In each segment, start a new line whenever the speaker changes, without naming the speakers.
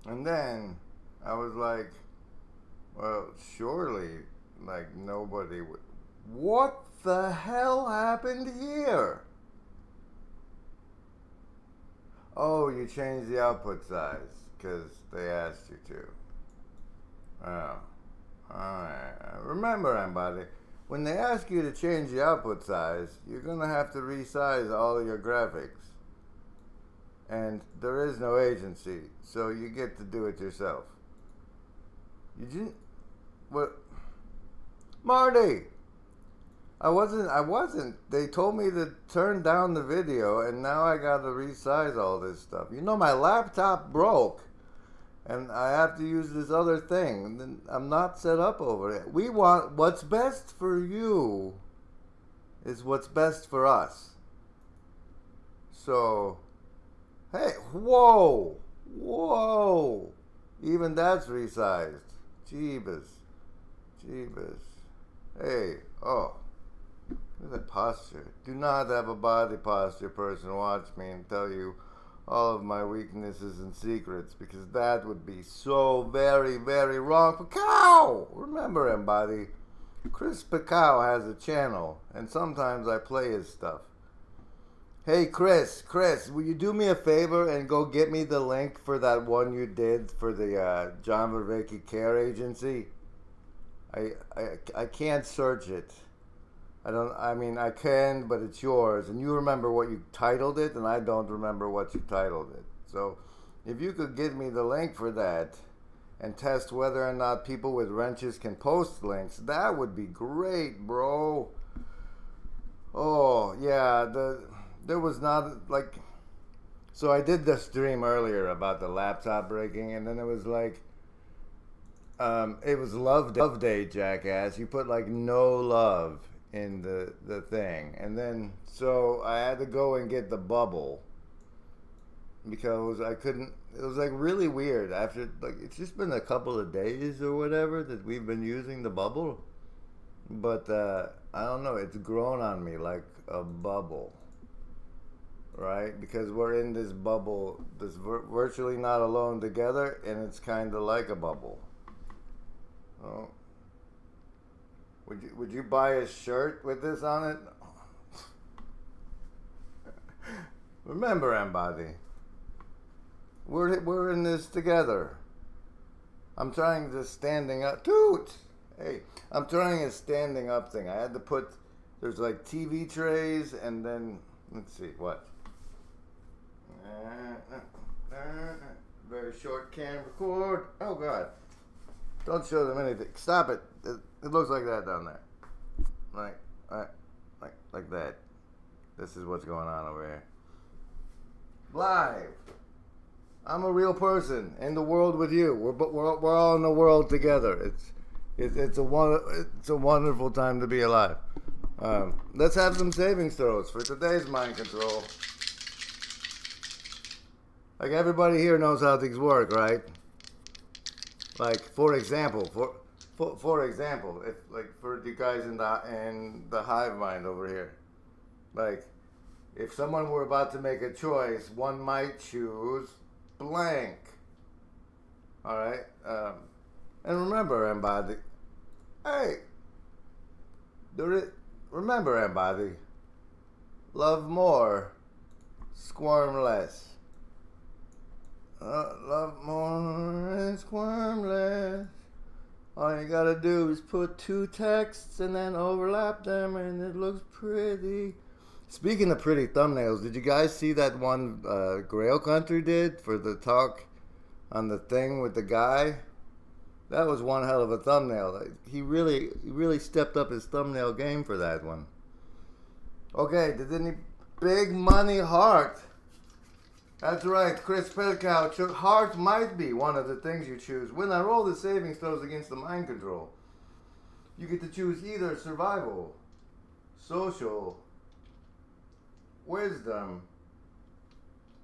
And then I was like, well, surely, like, nobody would. What the hell happened here? Oh, you changed the output size because they asked you to. Oh, alright. Remember, everybody, when they ask you to change the output size, you're going to have to resize all of your graphics. And there is no agency, so you get to do it yourself. You didn't. What? Marty! I wasn't. They told me to turn down the video, and now I gotta resize all this stuff. You know, my laptop broke, and I have to use this other thing. And then I'm not set up over it. We want what's best for you is what's best for us. So, hey, whoa, whoa. Even that's resized. Jeebus. Jeebus. Hey, oh. Look at that posture. Do not have a body posture person watch me and tell you all of my weaknesses and secrets, because that would be so very, very wrong. Pacao! Remember him, buddy. Chris Pacao has a channel, and sometimes I play his stuff. Hey, Chris, will you do me a favor and go get me the link for that one you did for the John Vervaeke Care Agency? I can't search it. I mean, I can, but it's yours. And you remember what you titled it, and I don't remember what you titled it. So, if you could give me the link for that and test whether or not people with wrenches can post links, that would be great, bro. Oh, yeah, there was not, like... So I did the stream earlier about the laptop breaking, and then it was like... it was Love Day, jackass. You put, like, no love in the thing, and then so I had to go and get the bubble because I couldn't. It was like really weird after, like, it's just been a couple of days or whatever that we've been using the bubble, but I don't know, it's grown on me like a bubble, right? Because we're in this bubble, this virtually not alone together, and it's kind of like a bubble. Oh. Would you buy a shirt with this on it? Remember, everybody, we're in this together. I'm trying this standing up. Toot! Hey, I'm trying a standing up thing. I had to put, there's like TV trays, and then, let's see, what? Very short can record. Oh, God. Don't show them anything. Stop it. It looks like that down there. Like that. This is what's going on over here. Live. I'm a real person in the world with you. We're all in the world together. It's a wonderful time to be alive. Let's have some savings throws for today's mind control. Like, everybody here knows how things work, right? Like, for example, if, like, for you guys in the hive mind over here, like, if someone were about to make a choice, one might choose blank. All right, and remember, everybody. Hey, remember, everybody. Love more, squirm less. Love more and squirm less. All you gotta do is put two texts and then overlap them, and it looks pretty. Speaking of pretty thumbnails, did you guys see that one Grail Country did for the talk on the thing with the guy? That was one hell of a thumbnail. He really stepped up his thumbnail game for that one. Okay, did any big money heart? That's right, Chris Pelkow. Heart might be one of the things you choose. When I roll the savings throws against the mind control, you get to choose either survival, social, wisdom,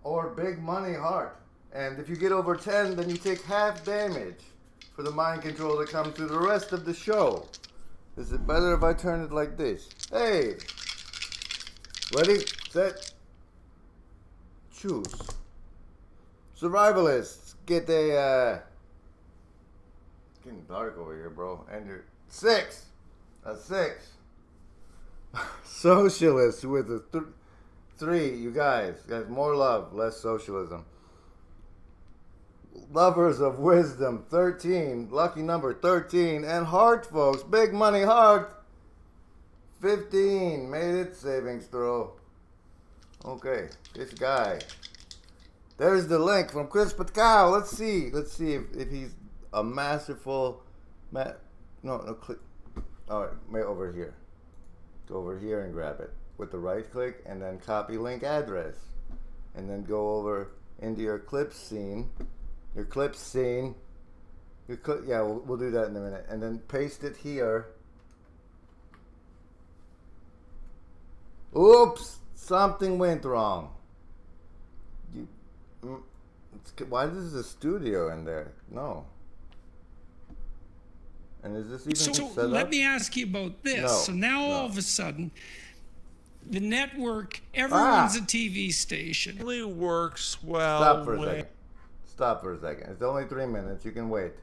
or big money heart. And if you get over 10, then you take half damage for the mind control that comes through the rest of the show. Is it better if I turn it like this? Hey! Ready, set, choose. Survivalists, get a, it's getting dark over here, bro. And you're 6. A 6. Socialists with a 3. You guys, more love, less socialism. Lovers of wisdom, 13. Lucky number 13. And heart, folks. Big money heart. 15. Made it. Savings throw. Okay. This guy. There's the link from Chris Patkow. Let's see if he's a masterful. No, click. All right, way over here. Go over here and grab it with the right click, and then copy link address, and then go over into your clips scene. Your clips scene. Yeah, we'll do that in a minute, and then paste it here. Oops, something went wrong. Why is a studio in there? No. And is this even set up?
Let me ask you about this.
No,
so now all of a sudden, the network, everyone's a TV station.
It really works well.
Stop for a second. Stop for a second. It's only 3 minutes. You can wait.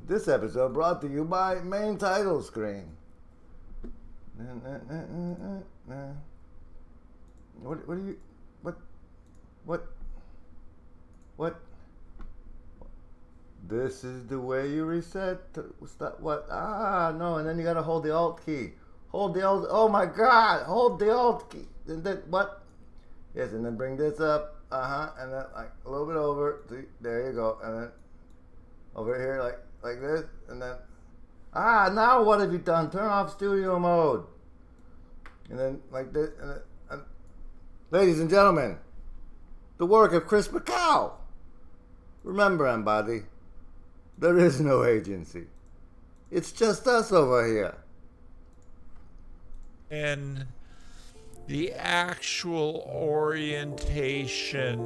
This episode brought to you by main title screen. What? This is the way you reset. Stop. What? No. And then you gotta hold the Alt key. Hold the Alt. Oh my God! Hold the Alt key. And then what? Yes, and then bring this up. And then like a little bit over. See, there you go. And then over here like this. And then now what have you done? Turn off studio mode. And then like this. And ladies and gentlemen, the work of Chris Patkow. Remember, Embody, there is no agency. It's just us over here.
And the actual orientation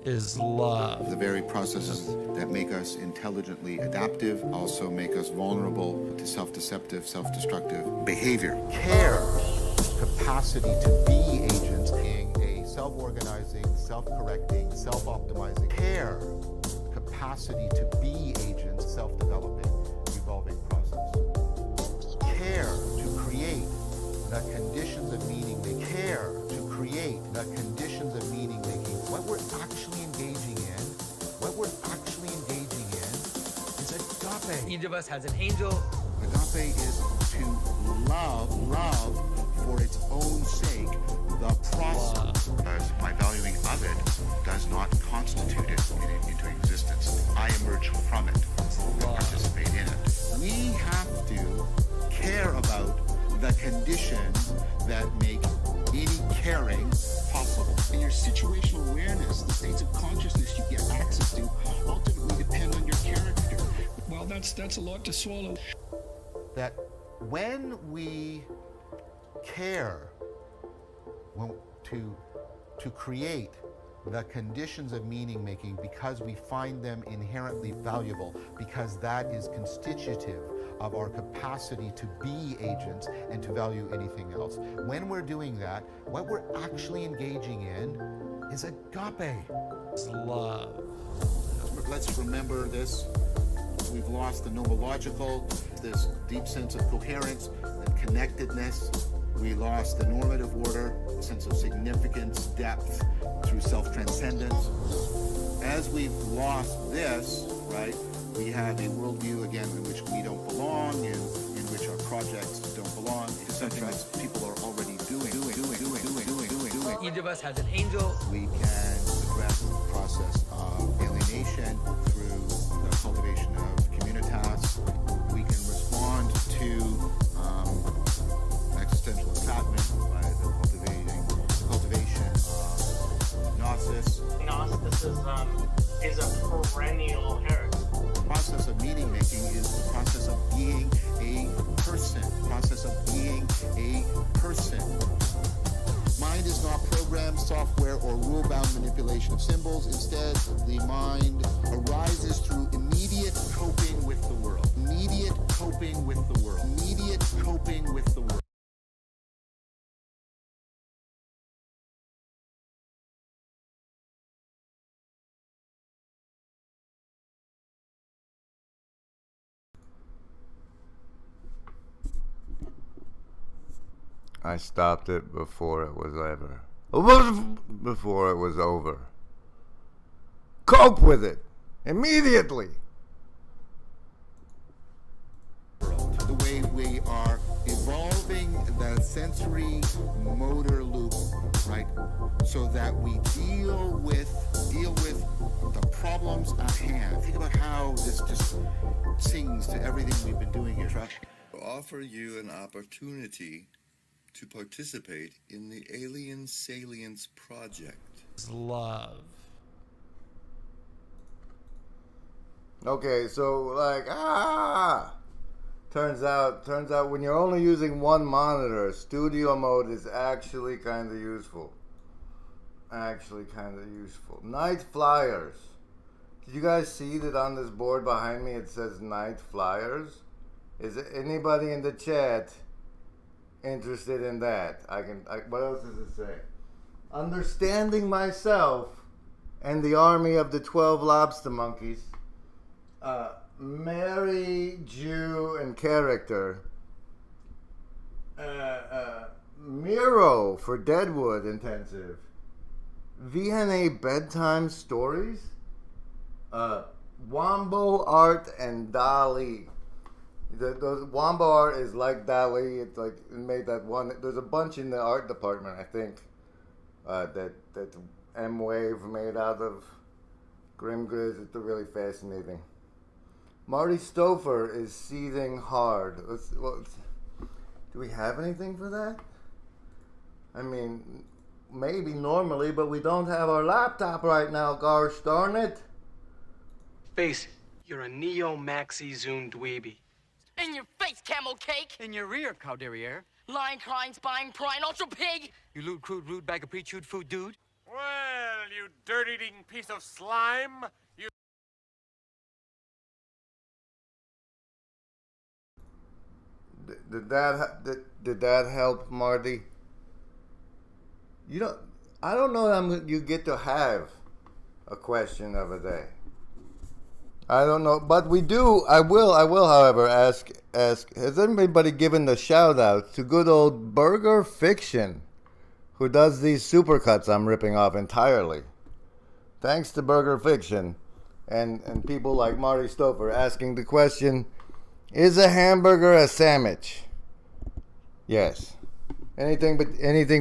is love.
The very processes that make us intelligently adaptive also make us vulnerable to self-deceptive, self-destructive behavior.
Care, capacity to be agents, being a self-organizing, self-correcting, self-optimizing. Care, capacity to be agents, self-developing, evolving process. Care to create the conditions of meaning. They care to create the conditions of meaning making. What we're actually engaging in is agape.
Each of us has an angel.
Agape is to love for its own sake, the process. Because my valuing of it does not constitute it into existence. I emerge from it and participate in it. We have to care about the conditions that make any caring possible. And your situational awareness, the states of consciousness you get access to, ultimately depend on your character.
Well, that's a lot to swallow.
That when we care to create the conditions of meaning making because we find them inherently valuable, because that is constitutive of our capacity to be agents and to value anything else. When we're doing that, what we're actually engaging in is agape.
It's love.
Let's remember this. We've lost the nomological, this deep sense of coherence and connectedness. We lost the normative order, sense of significance, depth, through self-transcendence. As we've lost this, right, we have a worldview, again, in which we don't belong, in which our projects don't belong. It's something that people are already doing.
Each of us has an angel.
We can address the process of alienation through the cultivation of communitas. We can respond to existential entrapment by the cultivation of gnosis.
Gnosticism is a perennial heresy.
The process of meaning making is the process of being a person. Mind is not programmed software or rule-bound manipulation of symbols. Instead, the mind arises through immediate coping with the world. Immediate coping with the world.
I stopped it before it was ever. Before it was over. Cope with it immediately.
The way we are evolving the sensory motor loop, right, so that we deal with the problems at hand. Think about how this just sings to everything we've been doing here.
Offer you an opportunity to participate in the Alien Salience Project.
Love.
Okay, so like turns out when you're only using one monitor, studio mode is actually kind of useful. Night Flyers. Did you guys see that on this board behind me it says Night Flyers? Is anybody in the chat interested in that? What else does it say? Understanding myself and the army of the 12 lobster monkeys. Mary, Jew, and character. Miro for Deadwood Intensive. VNA Bedtime Stories. Wombo Art and Dali. Those Wombo Art is like Dali. It's like it made that one. There's a bunch in the art department, I think. That M-Wave made out of Grim Grizz. It's really fascinating. Marty Stouffer is seething hard. Do we have anything for that? I mean, maybe normally, but we don't have our laptop right now, gosh darn it.
Face it, you're a neo-maxi zoom dweeby.
In your face, camel cake!
In your rear, cow derriere.
Lion, crying, spine, prine, ultra pig!
You lewd, crude, rude bag of pre-chewed food dude.
Well, you dirt-eating piece of slime, you...
Did that help, Marty? I don't know you get to have a question of a day. I don't know, but we do. I will, however, ask. Has anybody given the shout out to good old Burger Fiction, who does these supercuts I'm ripping off entirely? Thanks to Burger Fiction, and people like Marty Stouffer asking the question: is a hamburger a sandwich? Yes. Anything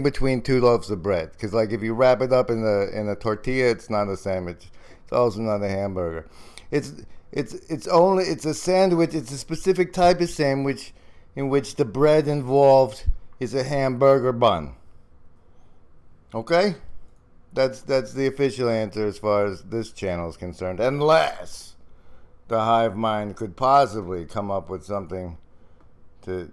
between two loaves of bread, because like if you wrap it up in a tortilla, it's not a sandwich. It's also not a hamburger. It's a sandwich. It's a specific type of sandwich in which the bread involved is a hamburger bun. Okay? That's the official answer as far as this channel is concerned, unless the hive mind could possibly come up with something to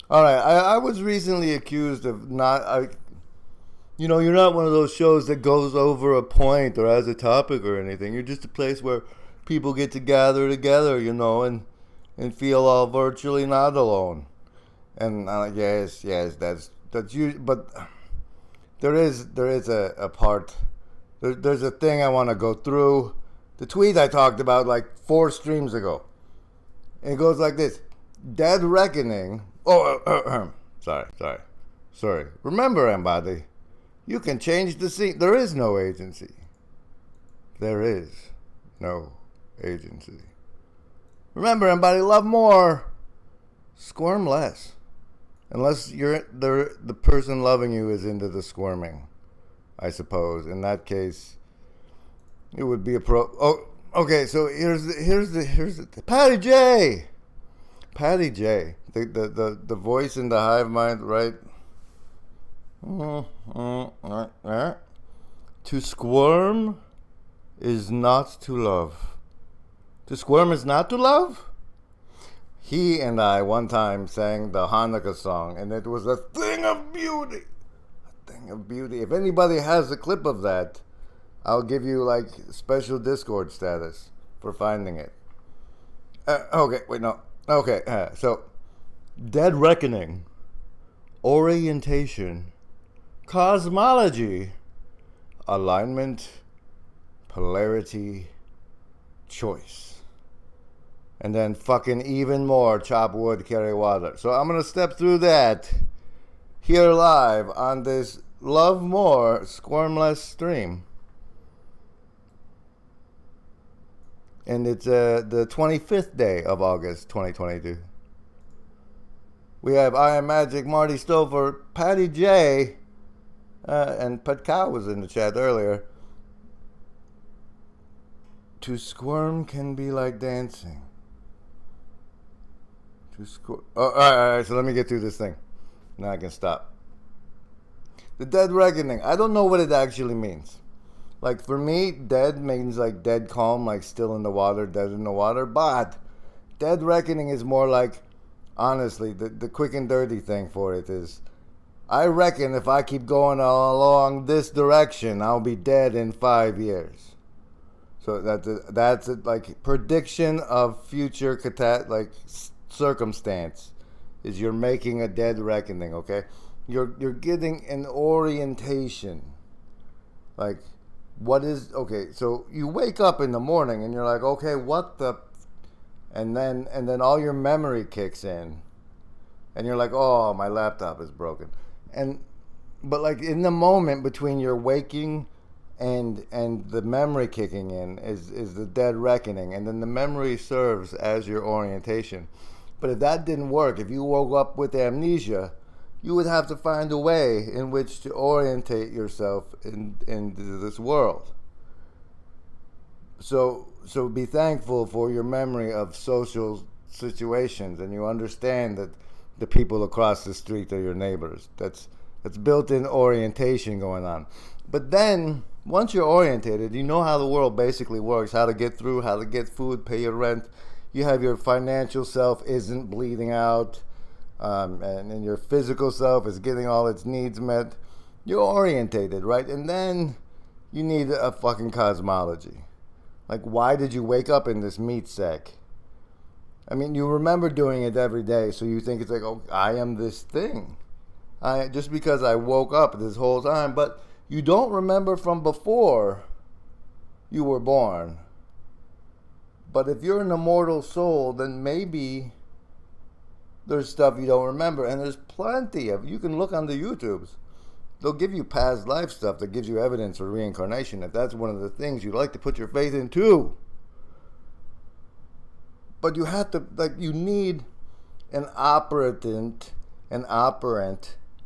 all right, I was recently accused of you're not one of those shows that goes over a point or has a topic or anything. You're just a place where people get to gather together, and feel all virtually not alone. And yes, that's you. But there is a part. There's a thing I want to go through. The tweet I talked about like 4 streams ago. It goes like this: Dead Reckoning. Oh, sorry. Remember, Embody, you can change the scene. There is no agency. There is no agency. Remember, Embody, love more, squirm less. Unless the person loving you is into the squirming, I suppose. In that case, it would be Oh, okay. So here's the Patty J, the voice in the hive mind, right? To squirm is not to love. To squirm is not to love? He and I one time sang the Hanukkah song, and it was a thing of beauty. A thing of beauty. If anybody has a clip of that, I'll give you like special Discord status for finding it. Okay, wait, no. Okay, so Dead Reckoning, Orientation, Cosmology, Alignment, Polarity, Choice. And then fucking even more chop wood, carry water. So I'm going to step through that here live on this Love More Squirmless stream. And it's the 25th day of August 2022. We have I Am Magic, Marty Stover, Patty J, and Pet Cow was in the chat earlier. To squirm can be like dancing. Oh, all right, so let me get through this thing. Now I can stop. The dead reckoning. I don't know what it actually means. Like, for me, dead means like dead calm, like still in the water, dead in the water. But dead reckoning is more like, honestly, the quick and dirty thing for it is, I reckon if I keep going along this direction, I'll be dead in 5 years. So that's it, like prediction of future circumstance is you're making a dead reckoning, okay? You're getting an orientation. Like, what is, okay, so you wake up in the morning and you're like, okay, what the, and then all your memory kicks in. And you're like, oh, my laptop is broken. But like in the moment between your waking and the memory kicking in is the dead reckoning. And then the memory serves as your orientation. But if that didn't work, if you woke up with amnesia, you would have to find a way in which to orientate yourself into this world. So be thankful for your memory of social situations, and you understand that the people across the street are your neighbors. That's built-in orientation going on. But then, once you're orientated, you know how the world basically works, how to get through, how to get food, pay your rent. You have your financial self isn't bleeding out, and your physical self is getting all its needs met. You're orientated, right? And then you need a fucking cosmology. Like, why did you wake up in this meat sack? I mean, you remember doing it every day, so you think it's like, oh, I am this thing. Just because I woke up this whole time, but you don't remember from before you were born. But if you're an immortal soul, then maybe there's stuff you don't remember. And there's plenty of, you can look on the YouTubes. They'll give you past life stuff that gives you evidence for reincarnation, if that's one of the things you'd like to put your faith in too. But you have to, like, you need an operant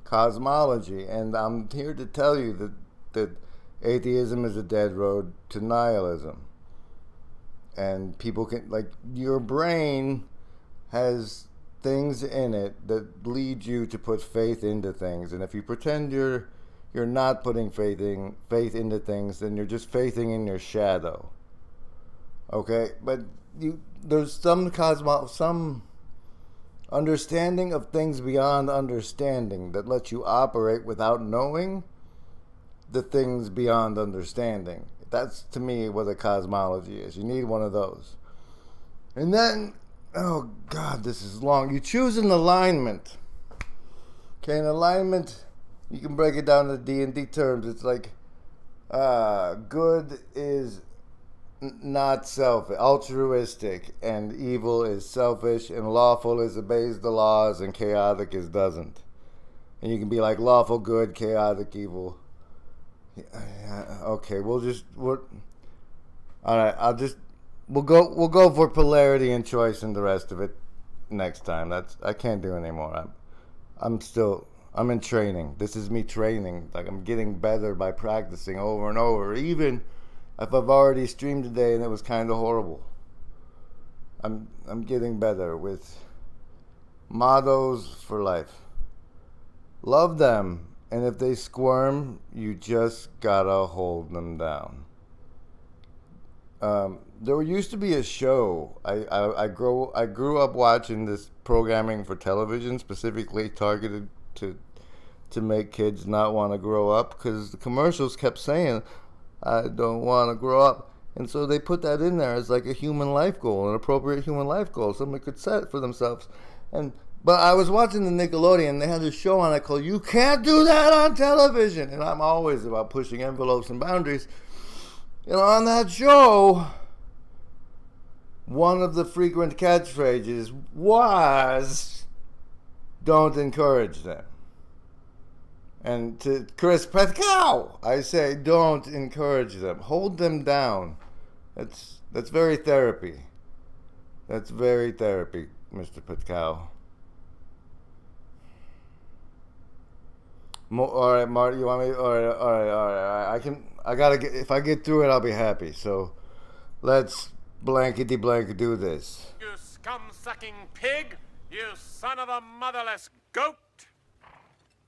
cosmology. And I'm here to tell you that atheism is a dead road to nihilism. And people can, like, your brain has things in it that lead you to put faith into things. And if you pretend you're not putting faith into things, then you're just faithing in your shadow. Okay? But there's some understanding of things beyond understanding that lets you operate without knowing the things beyond understanding. That's, to me, what a cosmology is. You need one of those. And then, oh God, this is long. You choose an alignment. Okay, an alignment, you can break it down to D&D terms. It's like, good is not selfish, altruistic, and evil is selfish, and lawful is obeys the laws, and chaotic is doesn't. And you can be like lawful good, chaotic evil. Okay, all right. We'll go for polarity and choice, and the rest of it next time. I can't do anymore. I'm in training. This is me training. Like, I'm getting better by practicing over and over. Even if I've already streamed today and it was kind of horrible, I'm getting better with mottos for life. Love them. And if they squirm, you just gotta hold them down. There used to be a show. I grew up watching this programming for television, specifically targeted to make kids not want to grow up, because the commercials kept saying, I don't want to grow up. And so they put that in there as like a human life goal, an appropriate human life goal somebody could set for themselves. But I was watching the Nickelodeon, they had a show on it called You Can't Do That on Television. And I'm always about pushing envelopes and boundaries. You know, on that show, one of the frequent catchphrases was, don't encourage them. And to Chris Petkow, I say, don't encourage them. Hold them down. That's very therapy. That's very therapy, Mr. Petkow. All right, Marty, you want me? All right. I gotta get. If I get through it, I'll be happy. So, let's blankety blank do this.
You scum-sucking pig! You son of a motherless goat!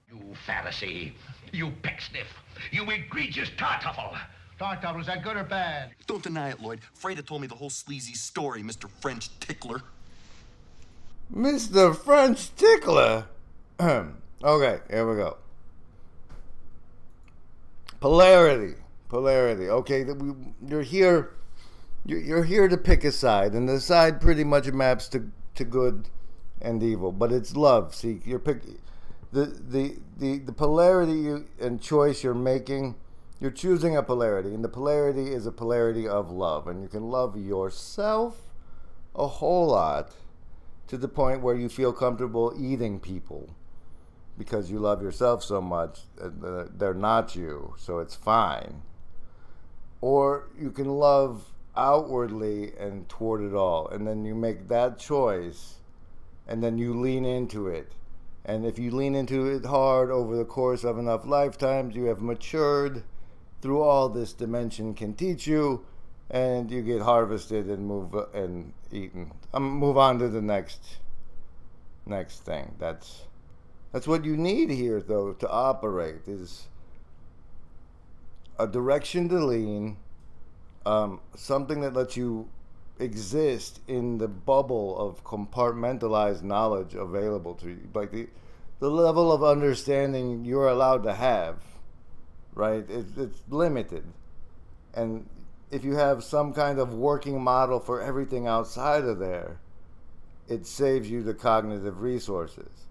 You Pharisee! You pecksniff! You egregious tartuffle! Tartuffle, is that good or bad?
Don't deny it, Lloyd. Freda told me the whole sleazy story, Mr. French Tickler.
Mr. French Tickler? Okay, here we go. Polarity. Okay, you're here. You're here to pick a side, and the side pretty much maps to good and evil, but it's love. See, you're picking the polarity and choice you're making. You're choosing a polarity, and the polarity is a polarity of love, and you can love yourself a whole lot to the point where you feel comfortable eating people because you love yourself so much. They're not you, so it's fine. Or you can love outwardly and toward it all, and then you make that choice, and then you lean into it. And if you lean into it hard over the course of enough lifetimes, you have matured through all this dimension can teach you, and you get harvested and eaten. Move on to the next thing. That's what you need here, though, to operate, is a direction to lean, something that lets you exist in the bubble of compartmentalized knowledge available to you, like the level of understanding you're allowed to have, right? It's limited, and if you have some kind of working model for everything outside of there, it saves you the cognitive resources.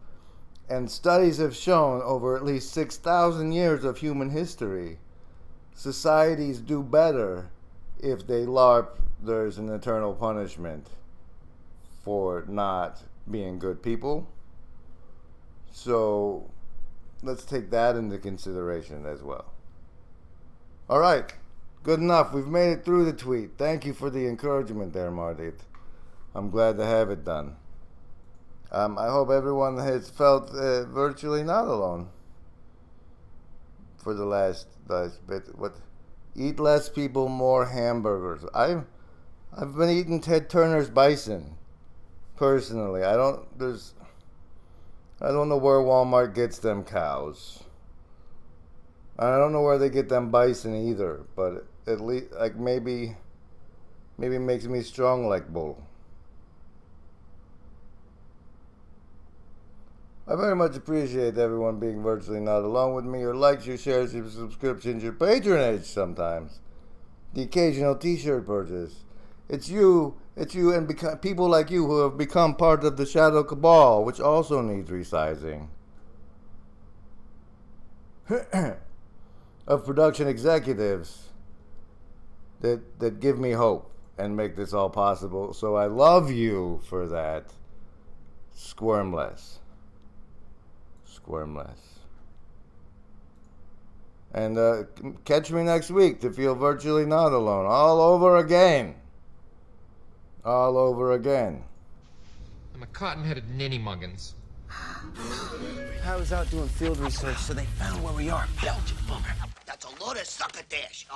And studies have shown over at least 6,000 years of human history, societies do better if they LARP there's an eternal punishment for not being good people. So let's take that into consideration as well. All right, good enough. We've made it through the tweet. Thank you for the encouragement there, Mardit. I'm glad to have it done. I hope everyone has felt virtually not alone for the last bit. Eat less people, more hamburgers. I've been eating Ted Turner's bison personally. I don't know where Walmart gets them cows. I don't know where they get them bison either, but at least like maybe it makes me strong like bull. I very much appreciate everyone being virtually not alone with me. Your likes, your shares, your subscriptions, your patronage sometimes. The occasional t-shirt purchase. It's you and people like you who have become part of the Shadow Cabal, which also needs resizing. Of production executives that give me hope and make this all possible. So I love you for that. Squirm less. And catch me next week to feel virtually not alone. All over again.
I'm a cotton-headed ninny-muggins.
I was out doing field research, so they found where we are. Belgium, bummer.
That's a load of succotash.